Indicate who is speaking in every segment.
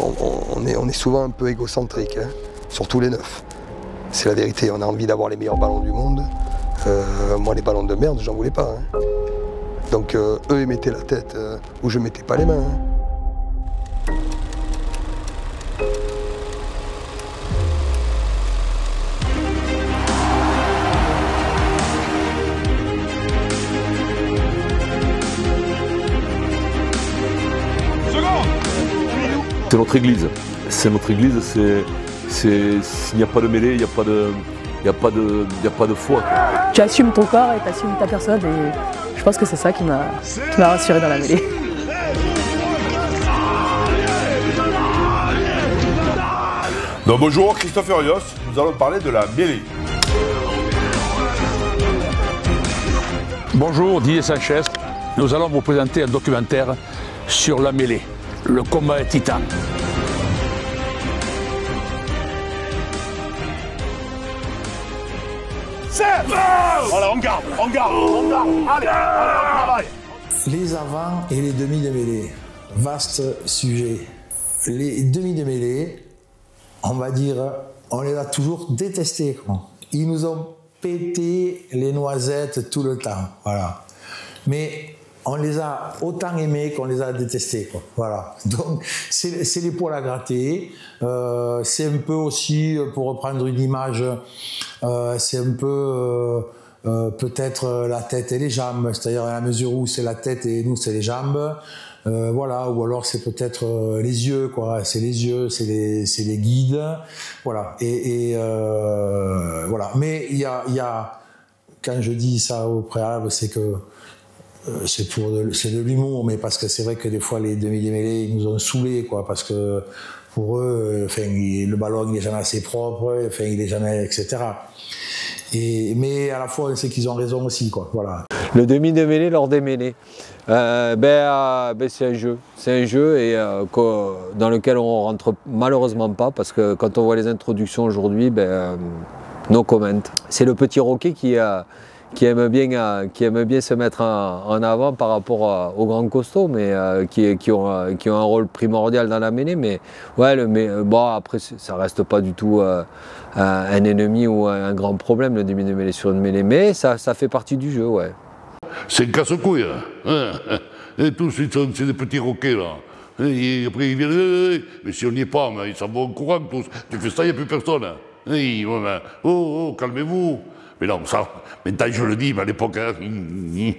Speaker 1: on est souvent un peu égocentrique, hein, surtout les neufs. C'est la vérité, on a envie d'avoir les meilleurs ballons du monde. Moi, les ballons de merde, j'en voulais pas. Hein. Donc eux, ils mettaient la tête où je mettais pas les mains. Hein.
Speaker 2: C'est notre église. C'est notre église, s'il n'y a pas de mêlée, il n'y a pas de foi.
Speaker 3: Tu assumes ton corps et tu assumes ta personne et je pense que c'est ça qui m'a rassuré dans la mêlée.
Speaker 4: Donc bonjour, Christophe Urios, nous allons parler de la mêlée.
Speaker 5: Bonjour, Didier Sanchez. Nous allons vous présenter un documentaire sur la mêlée, le combat est titan.
Speaker 4: Voilà, on garde, allez, on travaille.
Speaker 6: Les avants et les demi de mêlée, vaste sujet. Les demi de mêlée, on va dire, on les a toujours détestés, quoi. Ils nous ont pété les noisettes tout le temps, voilà. Mais on les a autant aimés qu'on les a détestés, quoi. Voilà. Donc c'est les poils à gratter. C'est un peu aussi, pour reprendre une image, c'est un peu peut-être la tête et les jambes, c'est-à-dire à la mesure où c'est la tête et nous c'est les jambes. Voilà, ou alors c'est peut-être les yeux, quoi. C'est les yeux, c'est les guides, voilà. Et voilà. Mais il y a, quand je dis ça au préalable, c'est que c'est de l'humour, mais parce que c'est vrai que des fois les demi-démêlés ils nous ont saoulés, quoi, parce que pour eux, enfin, le ballon il est jamais assez propre, enfin, il est jamais, etc. Mais à la fois on sait qu'ils ont raison aussi, quoi, voilà.
Speaker 7: Le demi de mêlée lors des mêlées, c'est un jeu et dans lequel on rentre malheureusement pas, parce que quand on voit les introductions aujourd'hui, no comment. C'est le petit Roquet qui aime bien se mettre en avant par rapport aux grands costauds, mais qui ont un rôle primordial dans la mêlée. Mais ouais, bon, après ça reste pas du tout un ennemi ou un grand problème, le demi de mêlée sur une mêlée, mais ça fait partie du jeu, ouais.
Speaker 4: C'est un casse-couille, hein. Et tous, c'est des petits roquets, là. Et après, ils viennent, mais si on n'y est pas, ils s'en vont au courant, tous. Tu fais ça, il n'y a plus personne. Oh, calmez-vous. Mais non, ça, maintenant je le dis, mais à l'époque, hein, je ne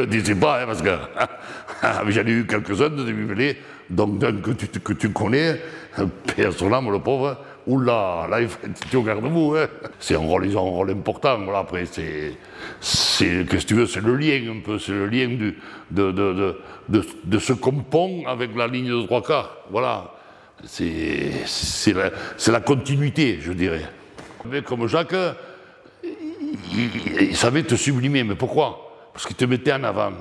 Speaker 4: le disais pas, hein, parce que j'en ai eu quelques-uns de demi-mêlées, donc d'un que tu connais, père son âme, le pauvre, oula, là, tu regardes vous, hein. Ils ont un rôle important, voilà, après, qu'est-ce que tu veux, c'est le lien un peu, c'est le lien de ce qu'on pond avec la ligne de 3 quarts, voilà. C'est la continuité, je dirais. Mais comme Jacques, il savait te sublimer, mais pourquoi? Parce qu'il te mettait en avant.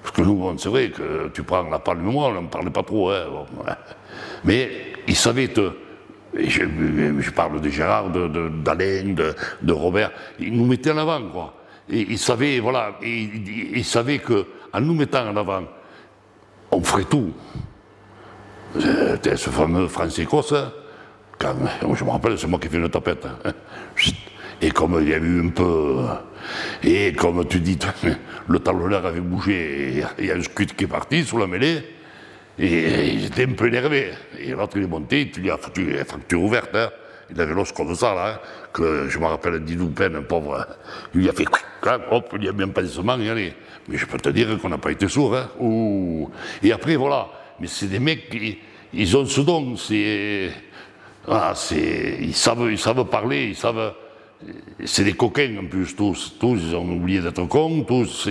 Speaker 4: Parce que nous, bon, c'est vrai que tu prends la palme, moi, on ne parlait pas trop, hein, bon, ouais. Mais il savait te... Je parle de Gérard, d'Alain, de Robert, il nous mettait en avant, quoi. Et il savait, voilà, il savait qu'en nous mettant en avant, on ferait tout. Ce fameux France-Écosse, quand je me rappelle, c'est moi qui ai fait une tapette. Hein. Et comme il y a eu un peu... Et comme tu dis, le talonneur avait bougé, il y a un scud qui est parti sous la mêlée, et il était un peu énervé. Et l'autre il est monté, il lui a foutu la fracture ouverte, hein. Il avait l'os comme ça, là, hein, que je me rappelle Didoupen, un pauvre, il lui a fait... Hop, il y a bien pas de semence, y aller. Mais je peux te dire qu'on n'a pas été sourds, hein. Ouh. Et après, voilà. Mais c'est des mecs, ils ont ce don, voilà, ils savent parler, ils savent... C'est des coquins en plus, tous ils ont oublié d'être cons, tous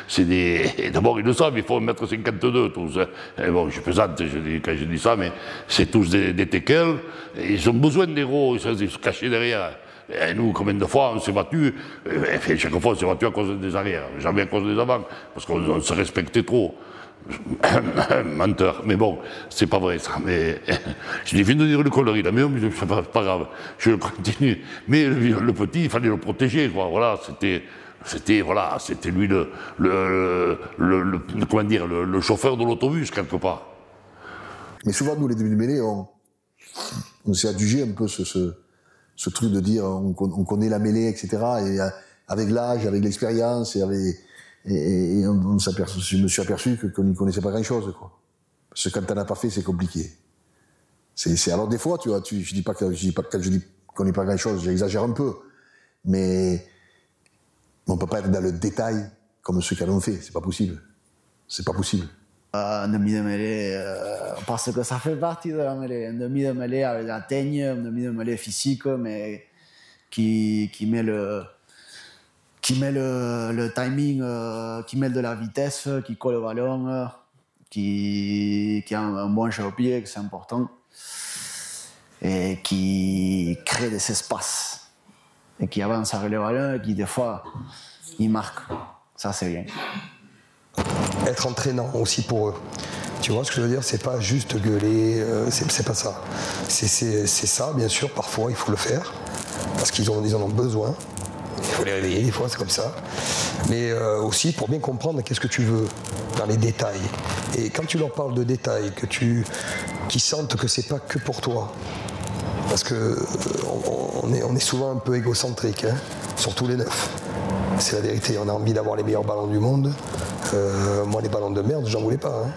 Speaker 4: c'est des... D'abord ils le savent, il faut 1m52 tous. Hein. Et bon, je plaisante quand je dis ça, mais c'est tous des teckels, ils ont besoin d'héros, ils se cachaient derrière. Et nous, combien de fois on s'est battus, enfin, chaque fois on s'est battus à cause des arrières, jamais à cause des avant, parce qu'on se respectait trop. Menteur, mais bon, c'est pas vrai ça. Mais je viens de dire une connerie là, mais c'est pas grave, je continue. Mais le petit, il fallait le protéger, quoi. Voilà, c'était lui comment dire, le chauffeur de l'autobus quelque part.
Speaker 8: Mais souvent, nous, les demi de mêlée, on s'est adjugé un peu ce truc de dire on connaît la mêlée, etc. Et avec l'âge, avec l'expérience, je me suis aperçu qu'on n'y connaissait pas grand-chose, quoi. Parce que quand t'en as pas fait, c'est compliqué. Alors des fois, tu vois, je dis pas que quand je dis qu'on n'est pas grand-chose, j'exagère un peu, mais on peut pas être dans le détail comme ceux qui l'ont fait. C'est pas possible. C'est pas possible.
Speaker 9: Un demi de mêlée, parce que ça fait partie de la mêlée. Un demi de mêlée avec la teigne, un demi de mêlée physique, mais qui met le timing, qui met de la vitesse, qui colle le ballon, qui a un bon jeu au pied, que c'est important, et qui crée des espaces, et qui avance avec le ballon, et qui des fois, il marque. Ça, c'est bien.
Speaker 1: Être entraînant aussi pour eux. Tu vois ce que je veux dire? C'est pas juste gueuler, c'est pas ça. C'est ça, bien sûr, parfois il faut le faire, parce qu'ils en ont besoin. Il faut les réveiller, des fois c'est comme ça. Mais aussi pour bien comprendre qu'est-ce que tu veux dans les détails. Et quand tu leur parles de détails, qu'ils sentent que c'est pas que pour toi. Parce que on est souvent un peu égocentrique, hein, surtout les neufs. C'est la vérité, on a envie d'avoir les meilleurs ballons du monde. Moi, les ballons de merde, j'en voulais pas. Hein.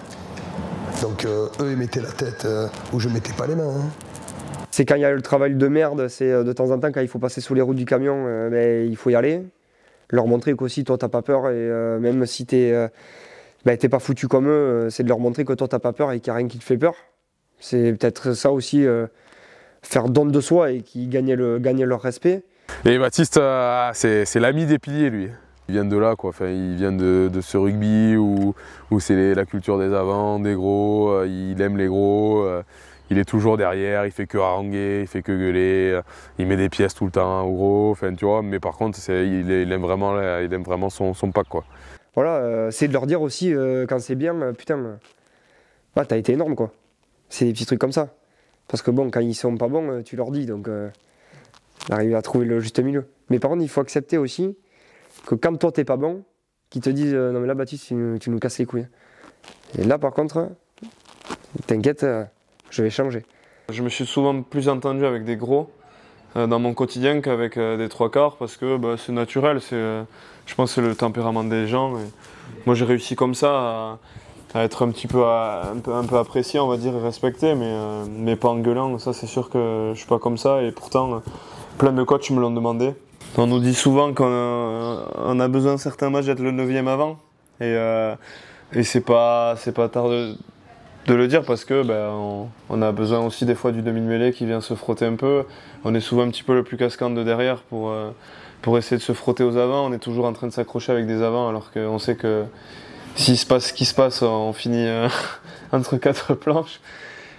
Speaker 1: Donc, eux, ils mettaient la tête où je mettais pas les mains. Hein.
Speaker 10: C'est quand il y a le travail de merde, c'est de temps en temps, quand il faut passer sous les roues du camion, il faut y aller. Leur montrer qu'aussi, toi, t'as pas peur, et même si t'es pas foutu comme eux, c'est de leur montrer que toi, t'as pas peur et qu'il n'y a rien qui te fait peur. C'est peut-être ça aussi, faire don de soi et qu'ils gagnent leur respect.
Speaker 11: Et Baptiste, c'est l'ami des piliers, lui. Il vient de là, quoi. Enfin, il vient de ce rugby où c'est la culture des avants, des gros. Il aime les gros. Il est toujours derrière. Il fait que haranguer, il fait que gueuler. Il met des pièces tout le temps aux gros. Enfin, tu vois. Mais par contre, il aime vraiment son pack, quoi.
Speaker 10: Voilà, c'est de leur dire aussi quand c'est bien, putain, t'as été énorme, quoi. C'est des petits trucs comme ça. Parce que bon, quand ils sont pas bons, tu leur dis. Donc, d'arriver à trouver le juste milieu. Mais par contre, il faut accepter aussi que quand toi t'es pas bon, qu'ils te disent non mais là Baptiste tu nous casses les couilles. Et là par contre, t'inquiète, je vais changer.
Speaker 12: Je me suis souvent plus entendu avec des gros dans mon quotidien qu'avec des trois quarts parce que c'est naturel, je pense que c'est le tempérament des gens. Et moi j'ai réussi comme ça à être un petit peu un peu apprécié, on va dire, et respecté, mais pas en gueulant. Ça c'est sûr que je suis pas comme ça et pourtant plein de coachs me l'ont demandé. On nous dit souvent qu'on a besoin certains matchs d'être le 9e avant et c'est pas tard de le dire parce que on a besoin aussi des fois du demi de mêlée qui vient se frotter un peu. On est souvent un petit peu le plus casquant de derrière pour essayer de se frotter aux avants. On est toujours en train de s'accrocher avec des avants alors qu'on sait que s'il se passe ce qui se passe, on finit entre quatre planches.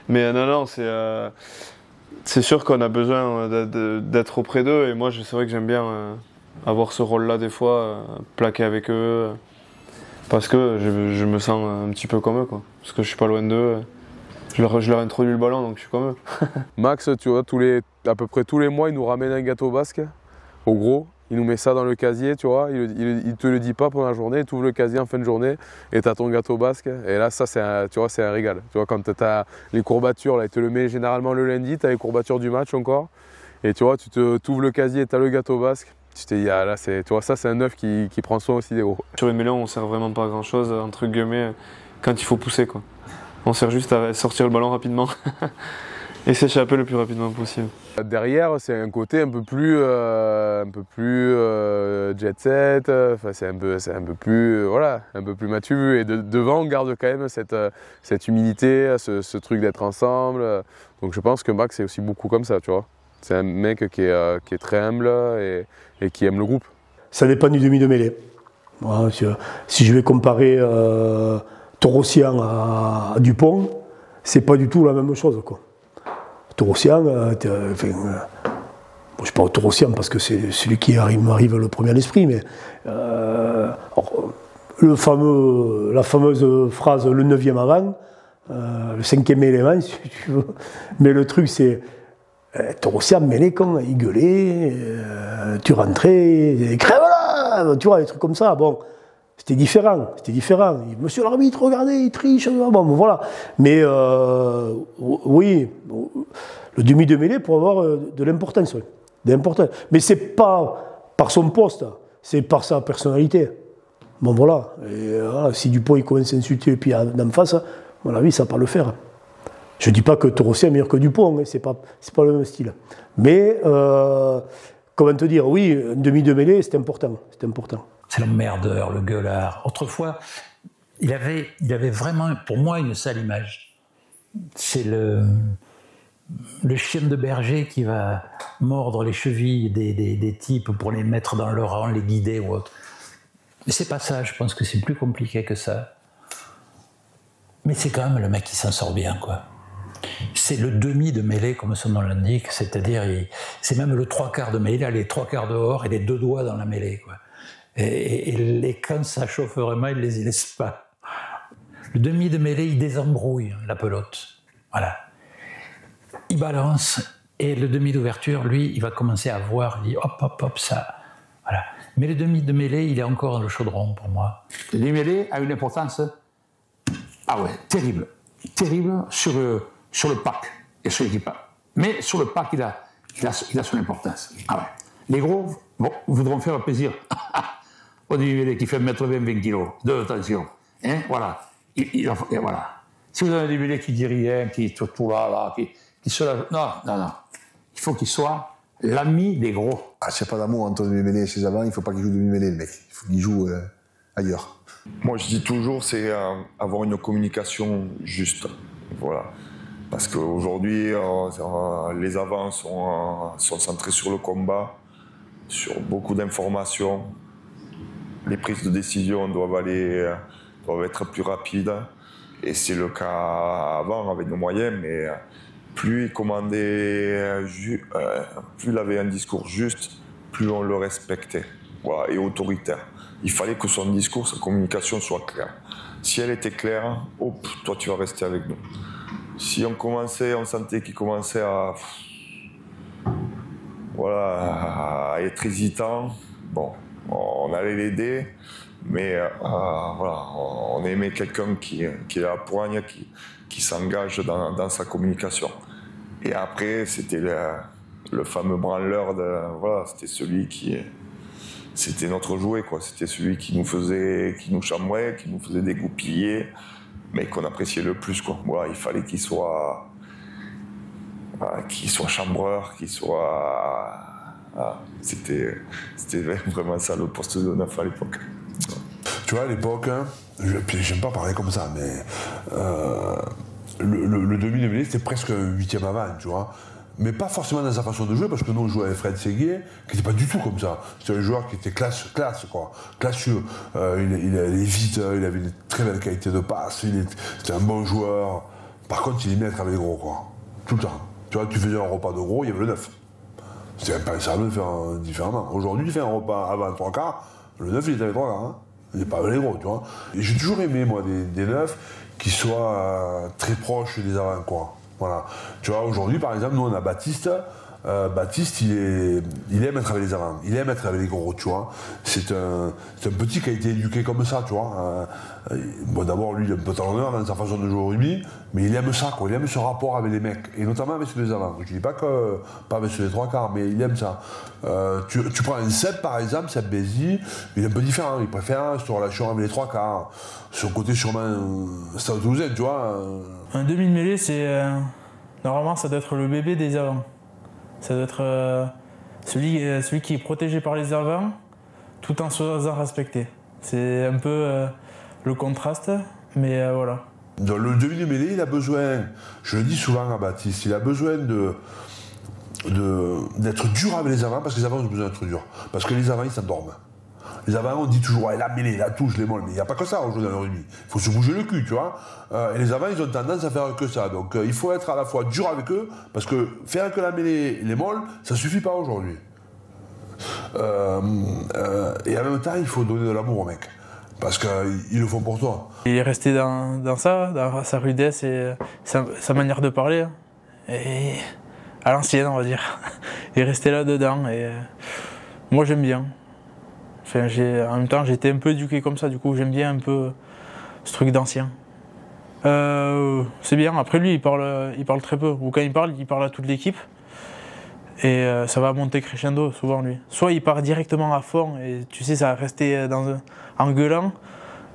Speaker 12: Mais non, c'est sûr qu'on a besoin d'être auprès d'eux et moi c'est vrai que j'aime bien avoir ce rôle-là des fois, plaquer avec eux, parce que je me sens un petit peu comme eux, quoi. Parce que je suis pas loin d'eux, je leur introduis le ballon donc je suis comme eux.
Speaker 11: Max, tu vois, à peu près tous les mois, il nous ramène un gâteau basque, au gros. Il nous met ça dans le casier, tu vois, il te le dit pas pendant la journée, tu ouvres le casier en fin de journée et tu as ton gâteau basque. Et là, ça, c'est un régal. Tu vois, quand tu as les courbatures, là, il te le met généralement le lundi, tu as les courbatures du match encore. Et tu vois, tu ouvres le casier et tu as le gâteau basque. Tu te dis, là, tu vois, ça, c'est un neuf qui prend soin aussi des gros.
Speaker 12: Sur une mêlée, on sert vraiment pas à grand chose, entre guillemets, quand il faut pousser, quoi. On sert juste à sortir le ballon rapidement. Et s'échapper le plus rapidement possible.
Speaker 11: Derrière, c'est un côté un peu plus jet set. Enfin, c'est un peu plus mature. Et devant, on garde quand même cette humilité, ce truc d'être ensemble. Donc, je pense que Max est aussi beaucoup comme ça, tu vois. C'est un mec qui est très humble et qui aime le groupe.
Speaker 13: Ça dépend du demi de mêlée. Voilà, si je vais comparer Torossian à Dupont, c'est pas du tout la même chose, quoi. Torossian, je ne parle Torossian parce que c'est celui qui m'arrive le premier à l'esprit, mais la fameuse phrase le 9e avant, le 5e élément, si tu veux. Mais le truc, c'est Torossian, mêlé con, il gueulait, tu rentrais, crève là, tu vois, des trucs comme ça. Bon, C'était différent. Monsieur l'arbitre, regardez, il triche. Bon, voilà. Mais oui, le demi de mêlée pour avoir de l'importance. Mais c'est pas par son poste, c'est par sa personnalité. Bon voilà. Et, voilà, si Dupont il commence à insulter et puis d'en face, à mon avis, ça va pas le faire. Je dis pas que Torossi est meilleur que Dupont, hein, c'est pas le même style. Mais comment te dire, oui, un demi de mêlée, c'est important.
Speaker 14: C'est l'emmerdeur, le gueulard. Autrefois, il avait vraiment, pour moi, une sale image. C'est le chien de berger qui va mordre les chevilles des types pour les mettre dans leur rang, les guider ou autre. Mais c'est pas ça, je pense que c'est plus compliqué que ça. Mais c'est quand même le mec qui s'en sort bien, quoi. C'est le demi de mêlée, comme son nom l'indique, c'est-à-dire, c'est même le trois quarts de mêlée, il a les trois quarts dehors et les deux doigts dans la mêlée, quoi. Et quand ça chauffe vraiment, il les laisse pas. Le demi de mêlée, il désembrouille la pelote. Voilà. Il balance, et le demi d'ouverture, lui, il va commencer à voir, il dit hop, ça. Voilà. Mais le demi de mêlée, il est encore dans le chaudron pour moi.
Speaker 5: Le demi-mêlée a une importance, terrible. Terrible sur le pack et sur l'équipe. Mais sur le pack, il a son importance. Ah ouais. Les gros voudront faire plaisir au demi-mêlée qui fait 1m20, 20 kg de tension. Hein, voilà. Voilà. Si vous avez un demi-mêlée qui dit rien, qui est tout là, qui se lâche. Non. Il faut qu'il soit l'ami des gros.
Speaker 8: Ah, s'il n'y a pas d'amour entre demi-mêlée et ses avants, il ne faut pas qu'il joue demi-mêlée, le mec. Il faut qu'il joue ailleurs.
Speaker 15: Moi, je dis toujours, c'est avoir une communication juste. Voilà. Parce qu'aujourd'hui, les avants sont centrés sur le combat, sur beaucoup d'informations. Les prises de décision doivent être plus rapides. Et c'est le cas avant avec nos moyens, mais plus il commandait, plus il avait un discours juste, plus on le respectait. Voilà, et autoritaire. Il fallait que son discours, sa communication soit claire. Si elle était claire, hop, toi tu vas rester avec nous. Si on sentait qu'il commençait à être hésitant, bon, on allait l'aider, mais on aimait quelqu'un qui a la poigne, qui s'engage dans sa communication. Et après, c'était le fameux branleur, c'était celui qui... C'était notre jouet, quoi. C'était celui qui nous chambrait, qui nous faisait dégoupiller, mais qu'on appréciait le plus, quoi. Voilà, il fallait qu'il soit chambreur, qu'il soit... C'était vraiment ça le poste de neuf à l'époque.
Speaker 16: Tu vois, à l'époque, j'aime pas parler comme ça, mais le demi de mêlée, c'était presque un 8e avant, tu vois. Mais pas forcément dans sa façon de jouer, parce que nous on jouait avec Fred Séguier, qui n'était pas du tout comme ça. C'était un joueur qui était classe, quoi. Classieux. Il allait vite, il avait une très belle qualité de passe, c'était un bon joueur. Par contre, il aimait être avec les gros, quoi. Tout le temps. Tu vois, tu faisais un repas de gros, il y avait le 9. C'était impensable de faire différemment. Aujourd'hui, tu fais un repas avant 3 quarts, le 9 il est avec 3 quarts. Hein. Il n'est pas avec les gros, tu vois. Et j'ai toujours aimé, moi, des 9 qui soient très proches des avants, quoi. Voilà. Tu vois, aujourd'hui, par exemple, nous, on a Baptiste. Baptiste, il aime être avec les avants. Il aime être avec les gros, tu vois. C'est un petit qui a été éduqué comme ça, tu vois. Bon, d'abord, lui, il est un peu talonneur dans sa façon de jouer au rugby, mais il aime ça, quoi. Il aime ce rapport avec les mecs, et notamment avec ceux des avants. Je dis pas avec ceux des 3 quarts, mais il aime ça. Tu prends un Seb, par exemple, Seb Bézi, il est un peu différent. Il préfère cette relation avec les 3 quarts. Son côté sûrement Stade Toulousain, tu vois.
Speaker 17: Un demi de mêlée, c'est... normalement, ça doit être le bébé des avants. Ça doit être celui qui est protégé par les avants, tout en se faisant respecter. C'est un peu le contraste, mais voilà.
Speaker 16: Dans le demi de mêlée, il a besoin, je le dis souvent à Baptiste, il a besoin d'être dur avec les avants, parce que les avants ont besoin d'être durs. Parce que les avants, ils s'endorment. Les avants, on dit toujours, ouais, la mêlée, la touche, les molles, mais il n'y a pas que ça aujourd'hui dans le rugby. Il faut se bouger le cul, tu vois. Et les avants, ils ont tendance à faire que ça. Donc il faut être à la fois dur avec eux, parce que faire que la mêlée, les molles, ça ne suffit pas aujourd'hui. Et en même temps, il faut donner de l'amour aux mecs, parce qu'ils le font pour toi.
Speaker 17: Il est resté dans sa rudesse et sa manière de parler. Et à l'ancienne, on va dire. Il est resté là-dedans et moi, j'aime bien. Enfin, en même temps, j'ai été un peu éduqué comme ça, du coup, j'aime bien un peu ce truc d'ancien. C'est bien. Après, lui, il parle très peu. Ou quand il parle à toute l'équipe. Et ça va monter crescendo, souvent, lui. Soit il part directement à fond, et tu sais, ça va rester en gueulant.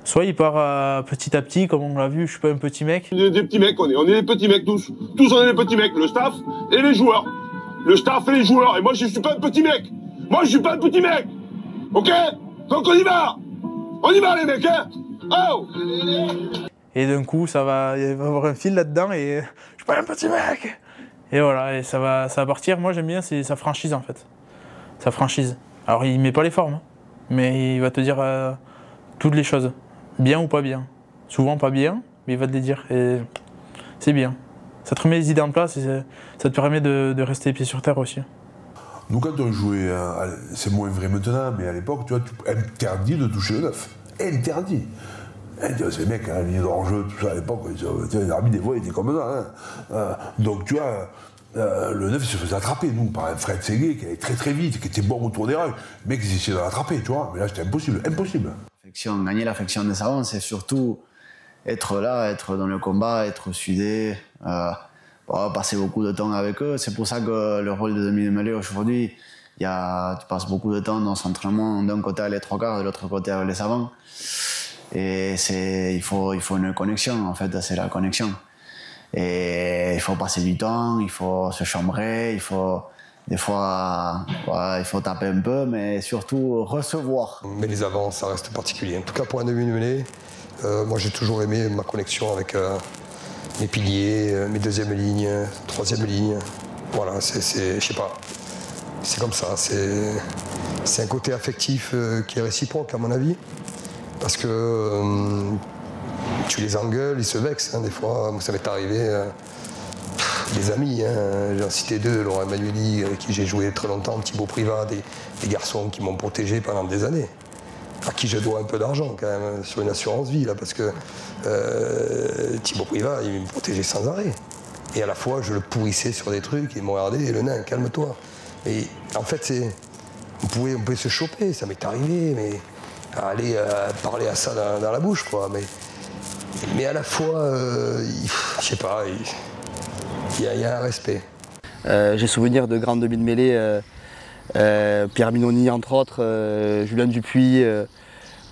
Speaker 17: Soit il part petit à petit, comme on l'a vu, je suis pas un petit mec.
Speaker 18: Des petits mecs, on est des petits mecs tous. Tous on est des petits mecs, le staff et les joueurs. Le staff et les joueurs. Et moi je suis pas un petit mec. Moi je suis pas un petit mec. Ok? Donc on y va. On y va les mecs, hein? Oh!
Speaker 17: Et d'un coup, il va y avoir un fil là-dedans et je suis pas un petit mec. Et voilà, et ça va partir. Moi j'aime bien, c'est sa franchise en fait. Sa franchise. Alors il met pas les formes, mais il va te dire toutes les choses. Bien ou pas bien. Souvent pas bien, mais il va te les dire. Et c'est bien. Ça te remet les idées en place et ça te permet de rester les pieds sur terre aussi.
Speaker 16: Nous, quand on jouait, c'est moins vrai maintenant, mais à l'époque, tu vois, interdit de toucher le neuf. Interdit. Ces mecs, hein, les hors-jeu, tout ça, à l'époque, l'arbitre, des fois, il était comme ça. Hein. Donc, tu vois, le neuf, il se faisait attraper, nous, par un Fred Ségué, qui allait très très vite, qui était bon autour des rails. Les mecs, ils essayaient de l'attraper, tu vois. Mais là, c'était impossible. Impossible.
Speaker 9: Gagner l'affection des savants, c'est surtout être là, être dans le combat, être soudé, passer beaucoup de temps avec eux. C'est pour ça que le rôle de demi-mêlée aujourd'hui, tu passes beaucoup de temps dans son entraînement, d'un côté avec les trois quarts, de l'autre côté avec les savants. Et il faut une connexion, en fait, c'est la connexion. Et il faut passer du temps, il faut se chambrer, des fois, il faut taper un peu, mais surtout recevoir.
Speaker 1: Mais les avants, ça reste particulier. En tout cas, pour un demi-mêlée, moi j'ai toujours aimé ma connexion avec mes piliers, mes deuxième lignes, troisième ligne. Voilà, je sais pas. C'est comme ça. C'est un côté affectif qui est réciproque, à mon avis. Parce que tu les engueules, ils se vexent. Hein, des fois, moi, ça m'est arrivé. Des amis, hein. J'en cité deux, Laurent Emmanueli, avec qui j'ai joué très longtemps, Thibaut Privat, des garçons qui m'ont protégé pendant des années, à qui je dois un peu d'argent quand même, sur une assurance vie, là, parce que Thibaut Privat, il me protégeait sans arrêt. Et à la fois, je le pourrissais sur des trucs, il me regardait, le nain, calme-toi. Et en fait, on pouvait se choper, ça m'est arrivé, mais aller parler à ça dans la bouche, quoi. Mais à la fois, je sais pas, il y a un respect.
Speaker 19: J'ai souvenir de grands demi de mêlée, Pierre Minoni entre autres, Julien Dupuis,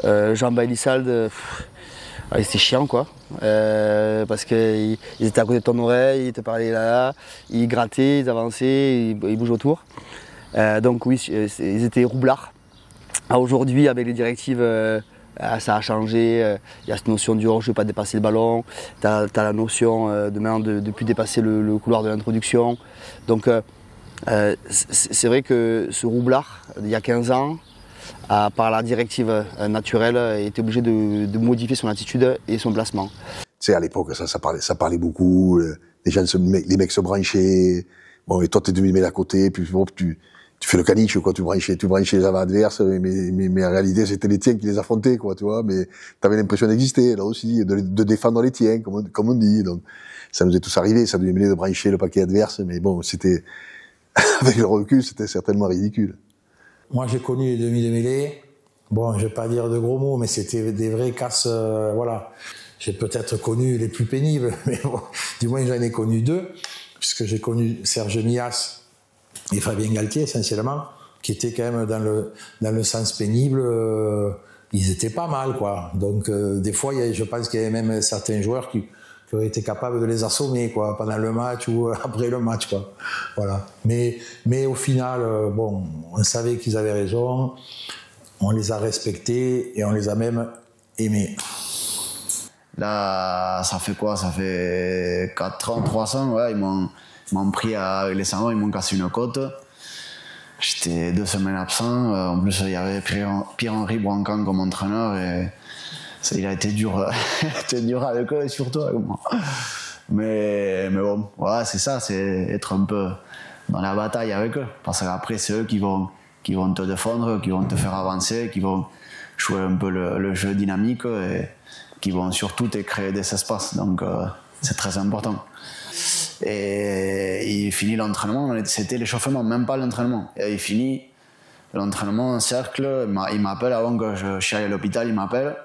Speaker 19: Jean Bailly-Salde. C'était chiant quoi, parce qu'ils étaient à côté de ton oreille, ils te parlaient là, ils grattaient, ils avançaient, ils bougeaient autour. Donc oui, ils étaient roublards. Aujourd'hui, avec les directives, ça a changé. Il y a cette notion du hors-jeu, pas dépasser le ballon. Tu as la notion de maintenant de ne plus dépasser le couloir de l'introduction. Donc c'est vrai que ce roublard, il y a 15 ans, par la directive naturelle, était obligé de modifier son attitude et son placement.
Speaker 8: Tu sais, à l'époque, ça parlait beaucoup. Les mecs se branchaient. Bon, et toi, t'es demi-mêlée à côté, puis bon, tu fais le caniche, quoi, tu branchais les avants adverses, mais en réalité, c'était les tiens qui les affrontaient, quoi, tu vois, mais t'avais l'impression d'exister, là aussi, de défendre les tiens, comme on dit, donc, ça nous est tous arrivé, ça nous est de brancher le paquet adverse, mais bon, c'était, avec le recul, c'était certainement ridicule.
Speaker 6: Moi, j'ai connu les demi de mêlée, bon, je vais pas dire de gros mots, mais c'était des vrais casses, voilà. J'ai peut-être connu les plus pénibles, mais bon, du moins, j'en ai connu deux, puisque j'ai connu Serge Mias, et Fabien Galtier, essentiellement, qui étaient quand même dans le sens pénible, ils étaient pas mal, quoi. Donc, des fois, je pense qu'il y avait même certains joueurs qui auraient été capables de les assommer, quoi, pendant le match ou après le match, quoi. Voilà. Mais au final, bon, on savait qu'ils avaient raison, on les a respectés et on les a même aimés.
Speaker 9: Là, ça fait quoi? Ça fait 4 ans, 3 ans, ouais, ils m'ont pris avec les savants, ils m'ont cassé une côte. J'étais 2 semaines absent. En plus, il y avait Pierre-Henri Brancan comme entraîneur et ça, il a été dur, avec eux et surtout avec moi. Mais bon, ouais, c'est ça, c'est être un peu dans la bataille avec eux. Parce qu'après, c'est eux qui vont te défendre, qui vont te faire avancer, qui vont jouer un peu le jeu dynamique et qui vont surtout te créer des espaces. Donc, c'est très important. Et il finit l'entraînement, c'était l'échauffement, même pas l'entraînement. Et il finit, l'entraînement en cercle, il m'appelle avant que je suis allé à l'hôpital, il m'appelle.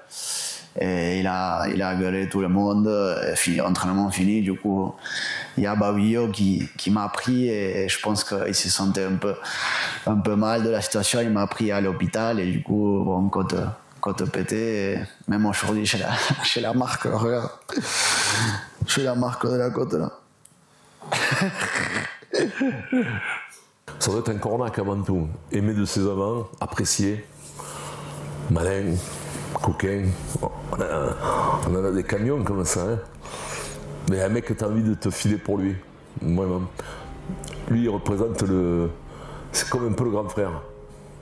Speaker 9: Et il a gueulé tout le monde, entraînement fini, du coup, il y a Babillo qui m'a pris et je pense qu'il se sentait un peu mal de la situation, il m'a pris à l'hôpital et du coup, bon, côte pétée, et même aujourd'hui, j'ai la marque, regarde, j'ai la marque de la côte là.
Speaker 2: Ça doit être un cornac avant tout, aimé de ses avants, apprécié, malin, coquin, on a des camions comme ça, hein. Mais un mec que tu as envie de te filer pour lui, vraiment. Lui il représente c'est comme un peu le grand frère,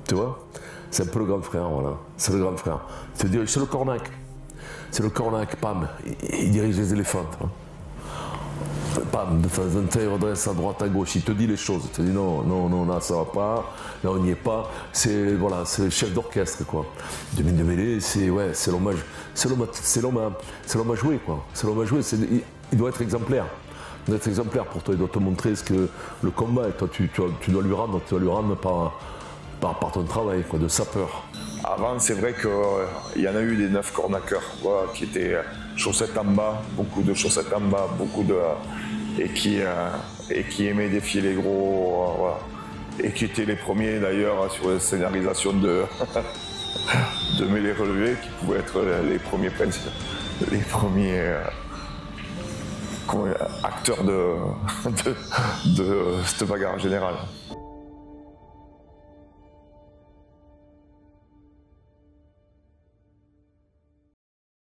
Speaker 2: tu vois. C'est un peu le grand frère, voilà, c'est le grand frère. C'est le cornac, pam, il dirige les éléphants. Hein. Pam, de temps en temps il redresse à droite, à gauche, il te dit les choses, il te dit non, là ça va pas, là on n'y est pas, c'est le chef d'orchestre quoi. 2000 de mêlée, c'est l'hommage, c'est l'homme à jouer quoi, c'est l'homme à jouer, il doit être exemplaire. Il doit être exemplaire pour toi, il doit te montrer ce que le combat, et toi tu dois lui rendre par ton travail quoi, de sapeur.
Speaker 15: Avant, c'est vrai qu'il y en a eu des 9 cornaqueurs qui étaient chaussettes en bas, beaucoup de chaussettes en bas, et qui aimaient défier les gros, voilà. Et qui étaient les premiers d'ailleurs sur la scénarisation de mêlées relevées, qui pouvaient être les premiers acteurs de cette bagarre générale.